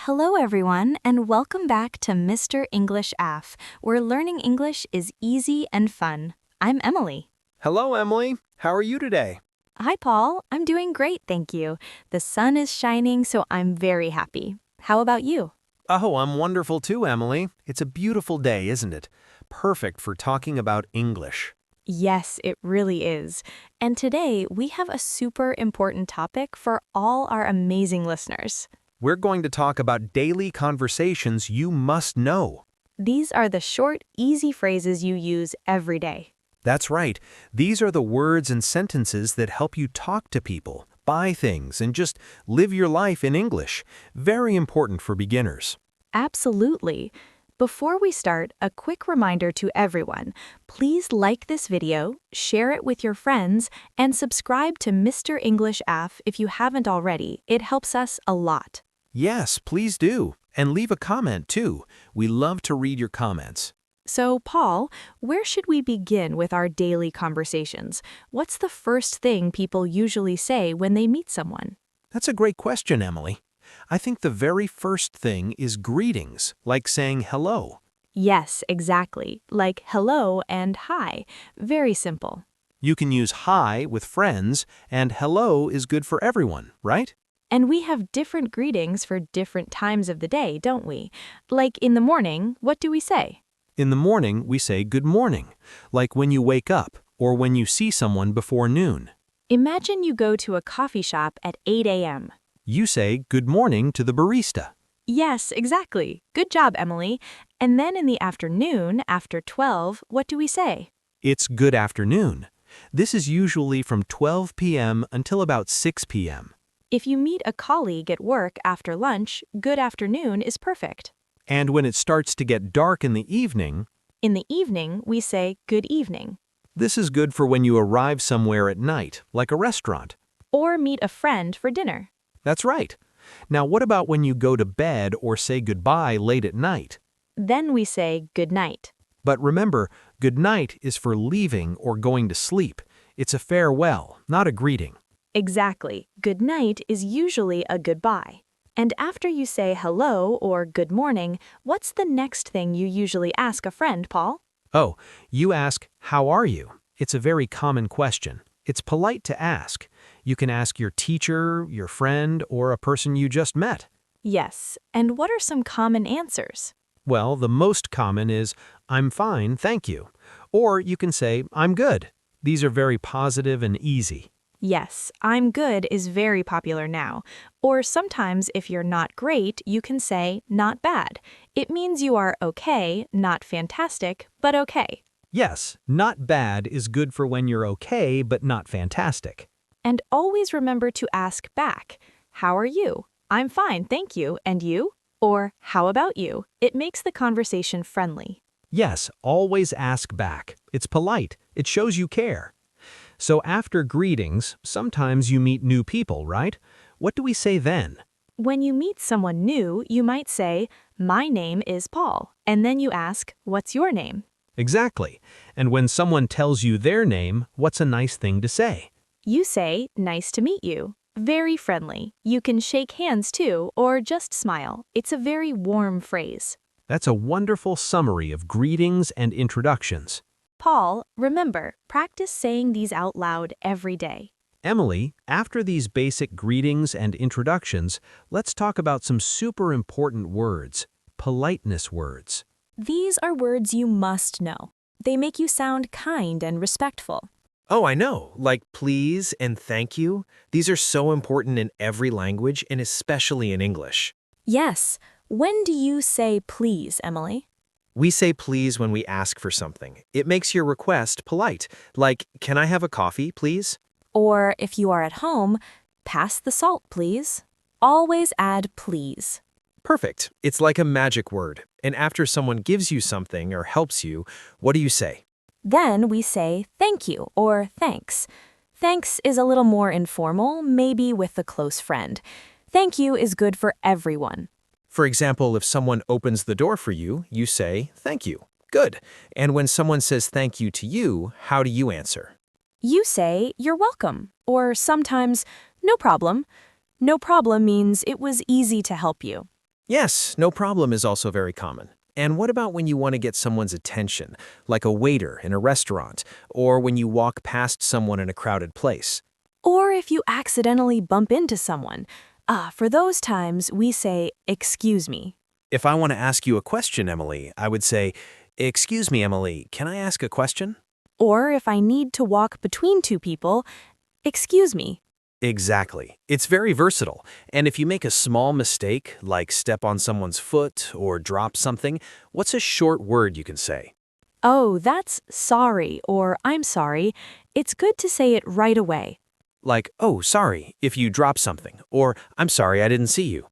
Hello, everyone, and welcome back to Mr. English AF, where learning English is easy and fun. I'm Emily. Hello, Emily. How are you today? Hi, Paul. I'm doing great, thank you. The sun is shining, so I'm very happy. How about you? Oh, I'm wonderful too, Emily. It's a beautiful day, isn't it? Perfect for talking about English. Yes, it really is. And today, we have a super important topic for all our amazing listeners. We're going to talk about daily conversations you must know. These are the short, easy phrases you use every day. That's right. These are the words and sentences that help you talk to people, buy things, and just live your life in English. Very important for beginners. Absolutely. Before we start, a quick reminder to everyone. Please like this video, share it with your friends, and subscribe to Mr. English AF if you haven't already. It helps us a lot. Yes, please do. And leave a comment too. We love to read your comments. So, Paul, where should we begin with our daily conversations? What's the first thing people usually say when they meet someone? That's a great question, Emily. I think the very first thing is greetings, like saying hello. Yes, exactly. Like hello and hi. Very simple. You can use hi with friends, and hello is good for everyone, right? And we have different greetings for different times of the day, don't we? Like in the morning, what do we say? In the morning, we say good morning, like when you wake up or when you see someone before noon. Imagine you go to a coffee shop at 8 a.m. You say good morning to the barista. Yes, exactly. Good job, Emily. And then in the afternoon, after 12, what do we say? It's good afternoon. This is usually from 12 p.m. until about 6 p.m. If you meet a colleague at work after lunch, good afternoon is perfect. And when it starts to get dark in the evening, In the evening, we say good evening. this is good for when you arrive somewhere at night, like a restaurant. Or meet a friend for dinner. That's right. Now, what about when you go to bed or say goodbye late at night? Then we say good night. But remember, good night is for leaving or going to sleep. It's a farewell, not a greeting. Exactly. Good night is usually a goodbye. And after you say hello or good morning, what's the next thing you usually ask a friend, Paul? Oh, you ask, how are you? It's a very common question. It's polite to ask. You can ask your teacher, your friend, or a person you just met. Yes. And what are some common answers? Well, the most common is, I'm fine, thank you. Or you can say, I'm good. These are very positive and easy. Yes, I'm good is very popular now. Or sometimes if you're not great, you can say not bad. It means you are okay, not fantastic, but okay. Yes, not bad is good for when you're okay, but not fantastic. And always remember to ask back. How are you? I'm fine, thank you. And you? Or how about you? It makes the conversation friendly. Yes, always ask back. It's polite. It shows you care. So after greetings, sometimes you meet new people, right? What do we say then? When you meet someone new, you might say, my name is Paul. And then you ask, what's your name? Exactly. And when someone tells you their name, what's a nice thing to say? You say, nice to meet you. Very friendly. You can shake hands too, or just smile. It's a very warm phrase. That's a wonderful summary of greetings and introductions. Paul, remember, practice saying these out loud every day. Emily, after these basic greetings and introductions, let's talk about some super important words, politeness words. These are words you must know. They make you sound kind and respectful. Oh, I know, like please and thank you. These are so important in every language and especially in English. Yes. When do you say please, Emily? We say please when we ask for something. It makes your request polite, like, can I have a coffee, please? Or if you are at home, pass the salt, please. Always add please. Perfect. It's like a magic word. And after someone gives you something or helps you, what do you say? Then we say thank you or thanks. Thanks is a little more informal, maybe with a close friend. Thank you is good for everyone. For example, if someone opens the door for you, you say, thank you. Good. And when someone says thank you to you, how do you answer? You say you're welcome, or sometimes no problem. No problem means it was easy to help you. Yes, no problem is also very common. And what about when you want to get someone's attention, like a waiter in a restaurant, or when you walk past someone in a crowded place? Or if you accidentally bump into someone. For those times, we say, excuse me. If I want to ask you a question, Emily, I would say, "Excuse me, Emily, can I ask a question?" Or if I need to walk between two people, excuse me. Exactly. It's very versatile. And if you make a small mistake, like step on someone's foot or drop something, what's a short word you can say? Oh, that's sorry or I'm sorry. It's good to say it right away. Like, "Oh, sorry," if you drop something, or "I'm sorry, I didn't see you."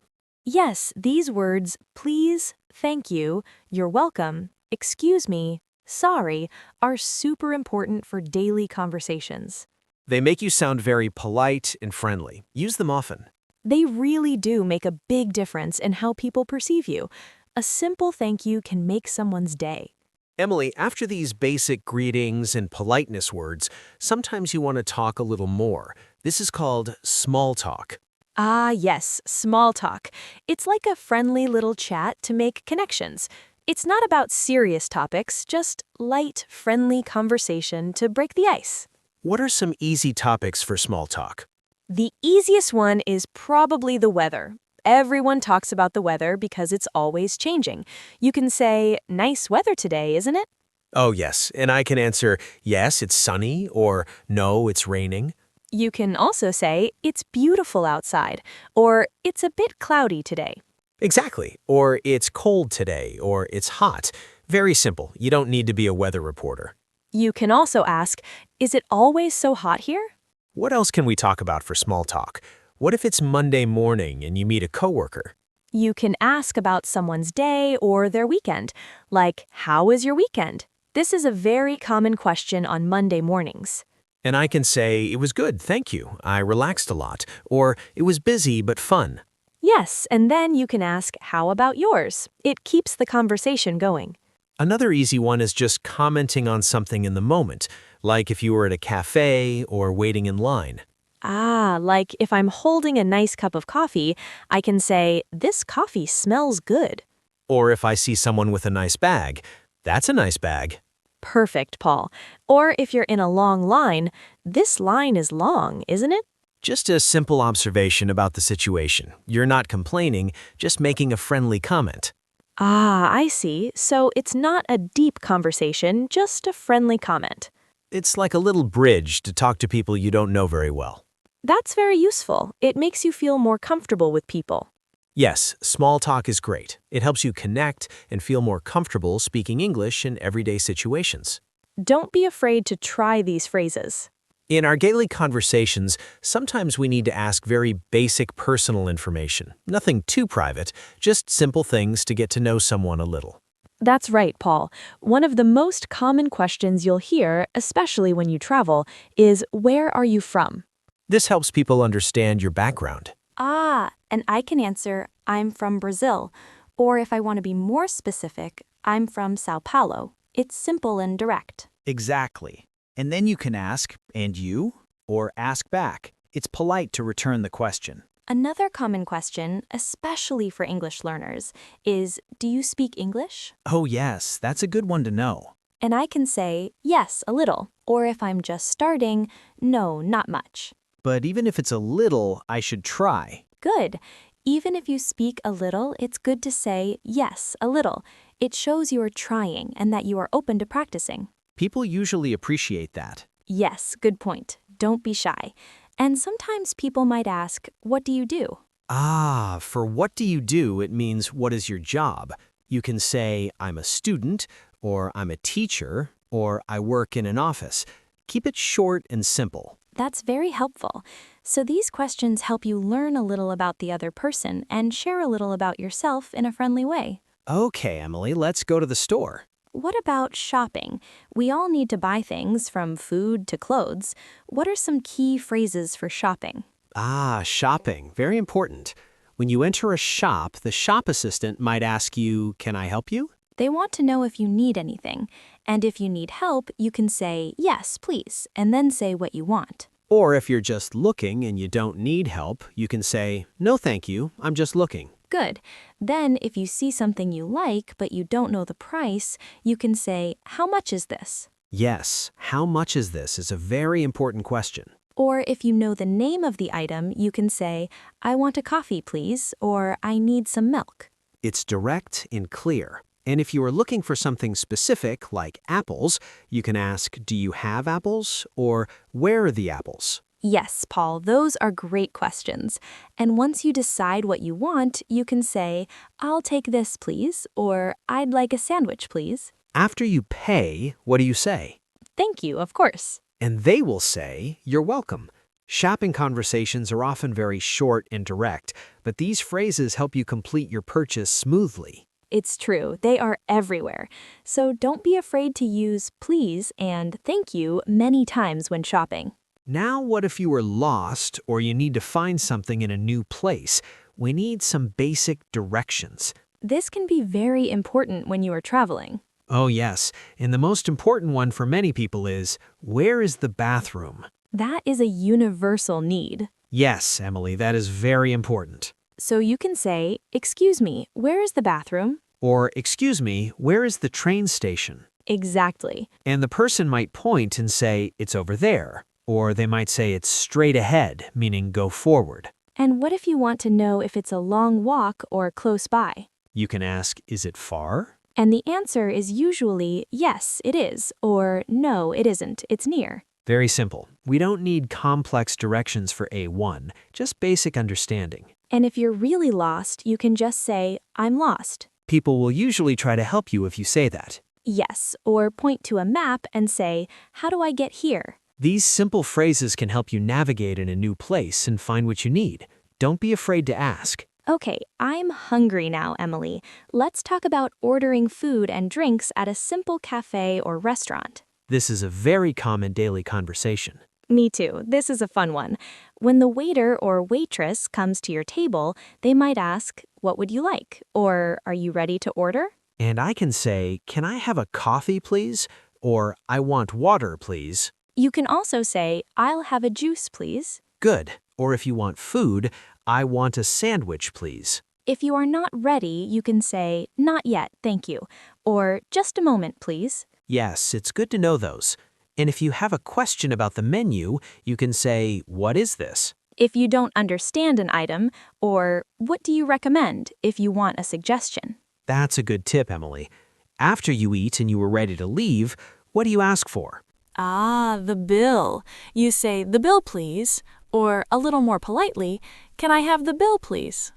Yes, these words, please, thank you, you're welcome, excuse me, sorry, are super important for daily conversations. They make you sound very polite and friendly. Use them often. They really do make a big difference in how people perceive you. A simple thank you can make someone's day. Emily, after these basic greetings and politeness words, sometimes you want to talk a little more. This is called small talk. Ah, yes, small talk. It's like a friendly little chat to make connections. It's not about serious topics, just light, friendly conversation to break the ice. What are some easy topics for small talk? The easiest one is probably the weather. Everyone talks about the weather because it's always changing. You can say, nice weather today, isn't it? Oh, yes, and I can answer, yes, it's sunny, or no, it's raining. You can also say, it's beautiful outside, or it's a bit cloudy today. Exactly, or it's cold today, or it's hot. Very simple. You don't need to be a weather reporter. You can also ask, is it always so hot here? What else can we talk about for small talk? What if it's Monday morning and you meet a coworker? You can ask about someone's day or their weekend, like, how was your weekend? This is a very common question on Monday mornings. And I can say, it was good, thank you. I relaxed a lot. Or, it was busy but fun. Yes, and then you can ask, how about yours? It keeps the conversation going. Another easy one is just commenting on something in the moment, like if you were at a cafe or waiting in line. Ah, like if I'm holding a nice cup of coffee, I can say, this coffee smells good. Or if I see someone with a nice bag, that's a nice bag. Perfect, Paul. Or if you're in a long line, this line is long, isn't it? Just a simple observation about the situation. You're not complaining, just making a friendly comment. Ah, I see. So it's not a deep conversation, just a friendly comment. It's like a little bridge to talk to people you don't know very well. That's very useful. It makes you feel more comfortable with people. Yes, small talk is great. It helps you connect and feel more comfortable speaking English in everyday situations. Don't be afraid to try these phrases. In our daily conversations, sometimes we need to ask very basic personal information. Nothing too private, just simple things to get to know someone a little. That's right, Paul. One of the most common questions you'll hear, especially when you travel, is where are you from? This helps people understand your background. Ah, and I can answer, I'm from Brazil. Or if I want to be more specific, I'm from Sao Paulo. It's simple and direct. Exactly. And then you can ask, and you? Or ask back. It's polite to return the question. Another common question, especially for English learners, is, do you speak English? Oh yes, that's a good one to know. And I can say, yes, a little. Or if I'm just starting, no, not much. But even if it's a little, I should try. Good. Even if you speak a little, it's good to say, yes, a little. It shows you are trying and that you are open to practicing. People usually appreciate that. Yes, good point. Don't be shy. And sometimes people might ask, what do you do? Ah, for what do you do, it means what is your job. You can say, I'm a student, or I'm a teacher, or I work in an office. Keep it short and simple. That's very helpful. So these questions help you learn a little about the other person and share a little about yourself in a friendly way. Okay, Emily, let's go to the store. What about shopping? We all need to buy things from food to clothes. What are some key phrases for shopping? Ah, shopping. Very important. When you enter a shop, the shop assistant might ask you, can I help you? They want to know if you need anything. And if you need help, you can say, yes, please, and then say what you want. Or if you're just looking and you don't need help, you can say, no thank you, I'm just looking. Good. Then, if you see something you like but you don't know the price, you can say, "How much is this?" Yes, how much is this is a very important question. Or if you know the name of the item, you can say, "I want a coffee, please," or "I need some milk." It's direct and clear. And if you are looking for something specific, like apples, you can ask, "Do you have apples?" or "Where are the apples?" Yes, Paul, those are great questions. And once you decide what you want, you can say, "I'll take this, please," or "I'd like a sandwich, please." After you pay, what do you say? Thank you, of course. And they will say, "You're welcome." Shopping conversations are often very short and direct, but these phrases help you complete your purchase smoothly. It's true, they are everywhere. So don't be afraid to use "please" and "thank you" many times when shopping. Now, what if you are lost or you need to find something in a new place? We need some basic directions. This can be very important when you are traveling. Oh, yes, and the most important one for many people is, where is the bathroom? That is a universal need. Yes, Emily, that is very important. So you can say, "Excuse me, where is the bathroom?" Or, excuse me, where is the train station? Exactly. And the person might point and say, it's over there. Or they might say it's straight ahead, meaning go forward. And what if you want to know if it's a long walk or close by? You can ask, is it far? And the answer is usually, "Yes, it is," or "No, it isn't, it's near." Very simple. We don't need complex directions for A1, just basic understanding. And if you're really lost, you can just say, "I'm lost." People will usually try to help you if you say that. Yes, or point to a map and say, "How do I get here?" These simple phrases can help you navigate in a new place and find what you need. Don't be afraid to ask. Okay, I'm hungry now, Emily. Let's talk about ordering food and drinks at a simple cafe or restaurant. This is a very common daily conversation. Me too. This is a fun one. When the waiter or waitress comes to your table, they might ask, "What would you like?" or "Are you ready to order?" And I can say, can I have a coffee, please? Or I want water, please. You can also say, "I'll have a juice, please." Good. Or if you want food, I want a sandwich, please. If you are not ready, you can say, "Not yet, thank you," or "Just a moment, please." Yes, it's good to know those. And if you have a question about the menu, you can say, what is this? If you don't understand an item, or "What do you recommend?" if you want a suggestion. That's a good tip, Emily. After you eat and you are ready to leave, what do you ask for? Ah, the bill. You say, "The bill, please," or a little more politely, "Can I have the bill, please?"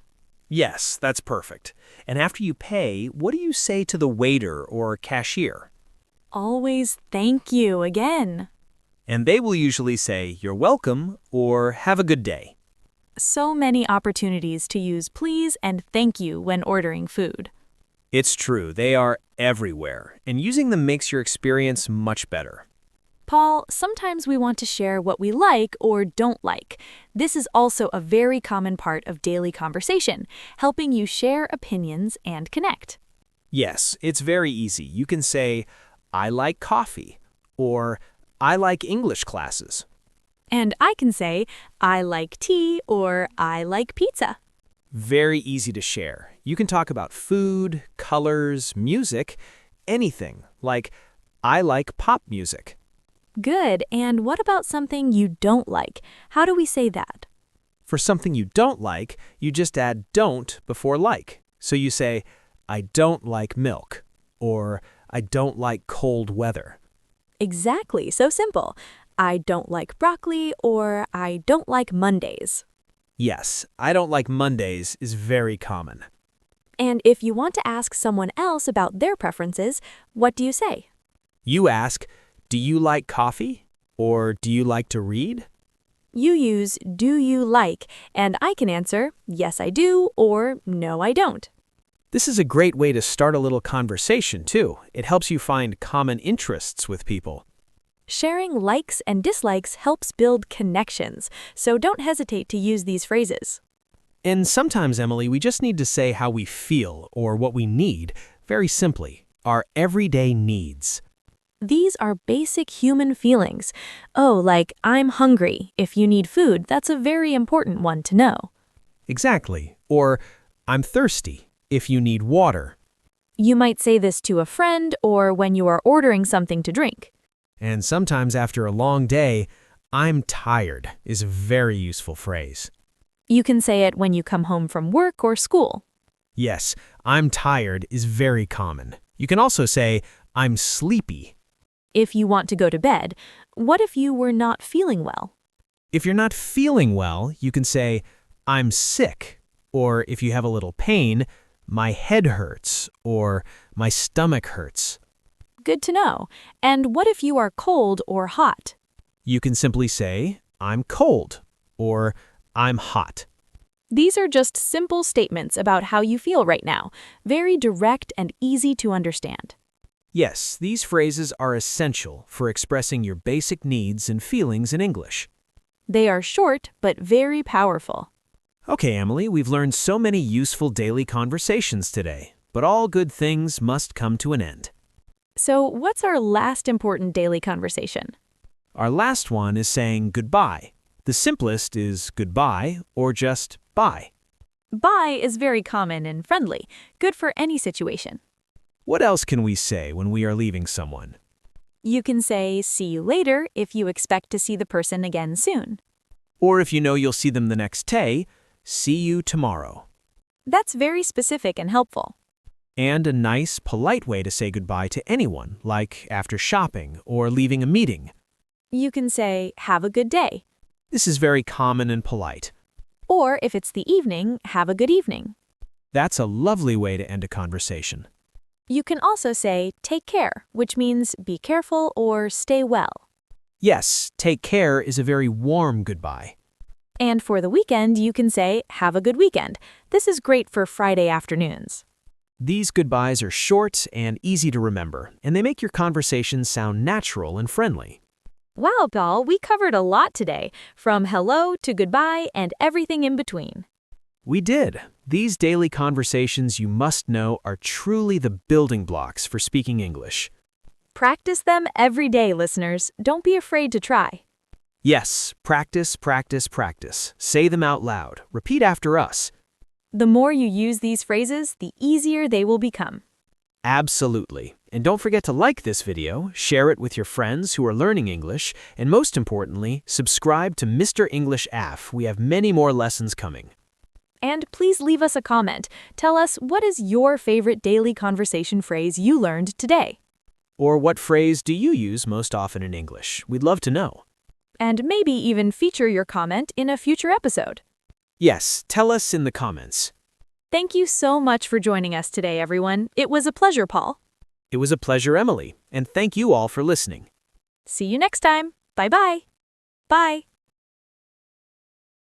Yes, that's perfect. And after you pay, what do you say to the waiter or cashier? Always "Thank you" again. And they will usually say, "You're welcome," or "Have a good day." So many opportunities to use "please" and "thank you" when ordering food. It's true, they are everywhere, and using them makes your experience much better. Paul, sometimes we want to share what we like or don't like. This is also a very common part of daily conversation, helping you share opinions and connect. Yes, it's very easy. You can say, "I like coffee," or "I like English classes." And I can say, "I like tea," or "I like pizza." Very easy to share. You can talk about food, colors, music, anything, like, "I like pop music." Good. And what about something you don't like? How do we say that? For something you don't like, you just add "don't" before "like." So you say, "I don't like milk," or "I don't like cold weather." Exactly. So simple. I don't like broccoli, or I don't like Mondays. Yes, "I don't like Mondays" is very common. And if you want to ask someone else about their preferences, what do you say? You ask, "Do you like coffee?" or "Do you like to read?" You use "do you like," and I can answer "yes I do" or "no I don't." This is a great way to start a little conversation, too. It helps you find common interests with people. Sharing likes and dislikes helps build connections, so don't hesitate to use these phrases. And sometimes, Emily, we just need to say how we feel or what we need, very simply, our everyday needs. These are basic human feelings. Oh, like "I'm hungry." If you need food, that's a very important one to know. Exactly. Or, I'm thirsty if you need water. You might say this to a friend or when you are ordering something to drink. And sometimes after a long day, I'm tired is a very useful phrase. You can say it when you come home from work or school. Yes, I'm tired is very common. You can also say, I'm sleepy. If you want to go to bed, what if you were not feeling well? If you're not feeling well, you can say, I'm sick. Or if you have a little pain, my head hurts or my stomach hurts. Good to know. And what if you are cold or hot? You can simply say, I'm cold or I'm hot. These are just simple statements about how you feel right now, very direct and easy to understand. Yes, these phrases are essential for expressing your basic needs and feelings in English. They are short but very powerful. Okay, Emily, we've learned so many useful daily conversations today, but all good things must come to an end. So, what's our last important daily conversation? Our last one is saying goodbye. The simplest is goodbye or just bye. Bye is very common and friendly, good for any situation. What else can we say when we are leaving someone? You can say, see you later if you expect to see the person again soon. Or if you know you'll see them the next day, see you tomorrow. That's very specific and helpful. And a nice, polite way to say goodbye to anyone, like after shopping or leaving a meeting. You can say, have a good day. This is very common and polite. Or if it's the evening, have a good evening. That's a lovely way to end a conversation. You can also say, take care, which means be careful or stay well. Yes, take care is a very warm goodbye. And for the weekend, you can say, have a good weekend. This is great for Friday afternoons. These goodbyes are short and easy to remember, and they make your conversation sound natural and friendly. Wow, Paul, we covered a lot today, from hello to goodbye and everything in between. We did. These daily conversations you must know are truly the building blocks for speaking English. Practice them every day, listeners. Don't be afraid to try. Yes, practice, practice, practice. Say them out loud. Repeat after us. The more you use these phrases, the easier they will become. Absolutely. And don't forget to like this video, share it with your friends who are learning English, and most importantly, subscribe to Mr. English AF. We have many more lessons coming. And please leave us a comment. Tell us what is your favorite daily conversation phrase you learned today? Or what phrase do you use most often in English? We'd love to know. And maybe even feature your comment in a future episode. Yes, tell us in the comments. Thank you so much for joining us today, everyone. It was a pleasure, Paul. It was a pleasure, Emily, and thank you all for listening. See you next time. Bye-bye. Bye.